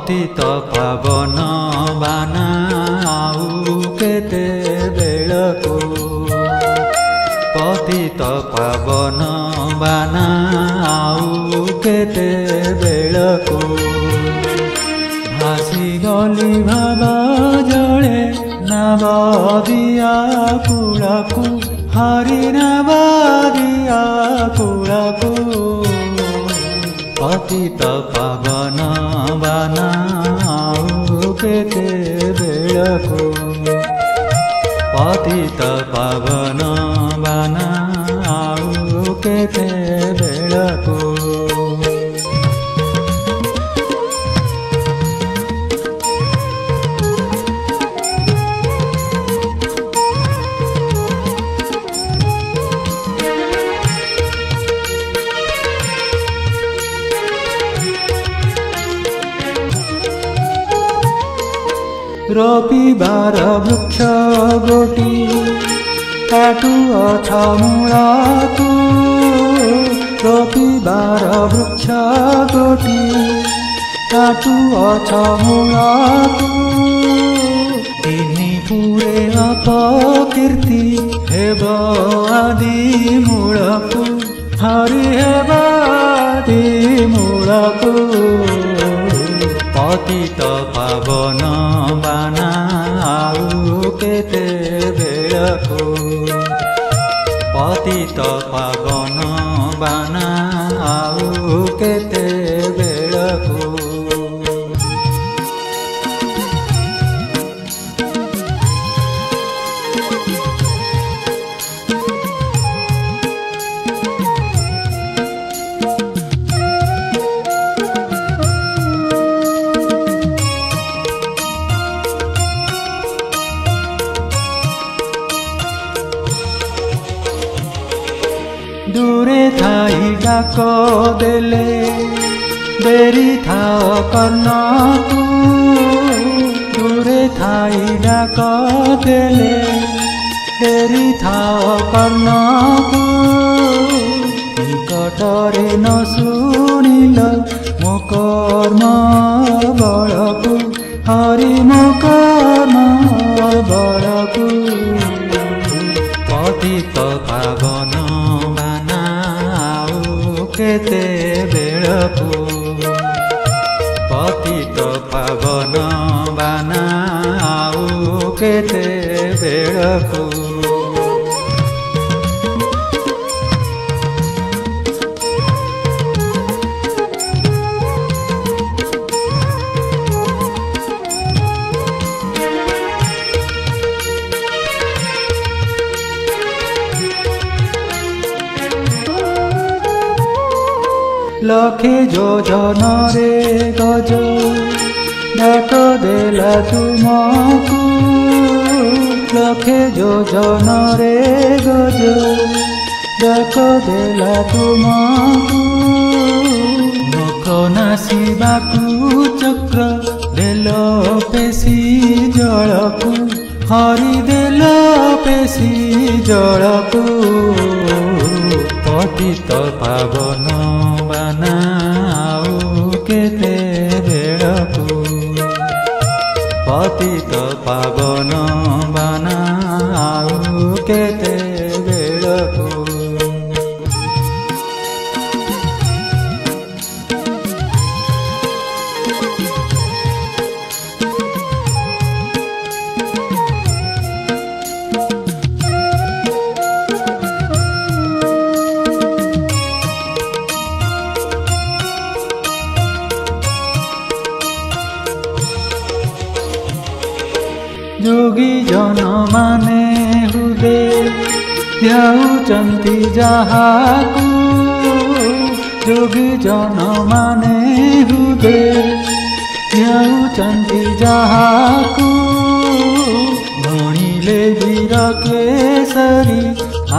पतित पावन बाना आउ केते बेलको पतित पावन बाना आउ केते बेलको भासी गली भाबा जड़े नवदिया कुलाकु हरि नवदिया कुलाकु पतित पावन बाना आउ केते बेलको पतित पावन बाना आउ केते बेलको रविवार वृक्ष गोटी काटु अथ मूलकु रविवार वृक्ष गोटी काटु अथ मूलकु तिनी पुरे अपकीर्ति हेब आदि मूलकु हरि हेब आदि मूलकु पतित पावन बाना आउ केते बेलको पतित पावन बाना आउ केते बेलको दूरे थाई डाक देले देरी था कर्णकु दूरे थाई डाक देले देरी था कर्णकु निकटरे न शुणिल मो कर्म बलकु हरि मो कर्म बलकु पतित पावन केते बेलको पतित पावन बाना आउ केते बेलको लखे योजन रे गज डाक देला तुमको लखे योजन रे गज डाक देला तुमको नख नासिबाकु चक्र देल पेशी जलकु हरि देल पेशी जलकु पतित पावन बाना आउ केते बेलको पतित पावन बाना आउ केते बेलको जोगी जन माने हुदे ध्याउचंती जहाकु जोगी जन माने हुदे ध्याउचंती जहाकु भणिले वीर केसरी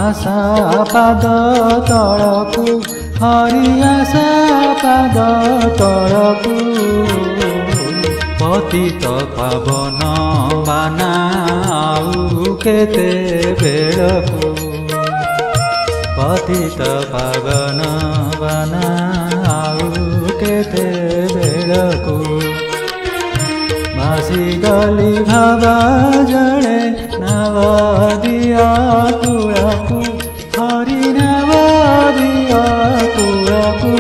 आशा पाद तलकु हरि आशा पाद तलकु पतित पावन बाना आउ केते बेलको पतित पावन बाना आउ केते बेलको। ଆସିଗଲି ଭାବା ଜଳେ ନବଦିଆ କୂଳକୁ ହରି ନବଦିଆ କୂଳକୁ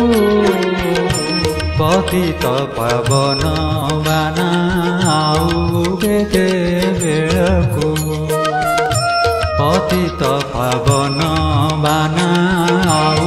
ପତିତ ପାବନ ବାନା ଆଉ କେତେ ବେଳକୁ ପତିତ ପାବନ ବାନା ଆଉ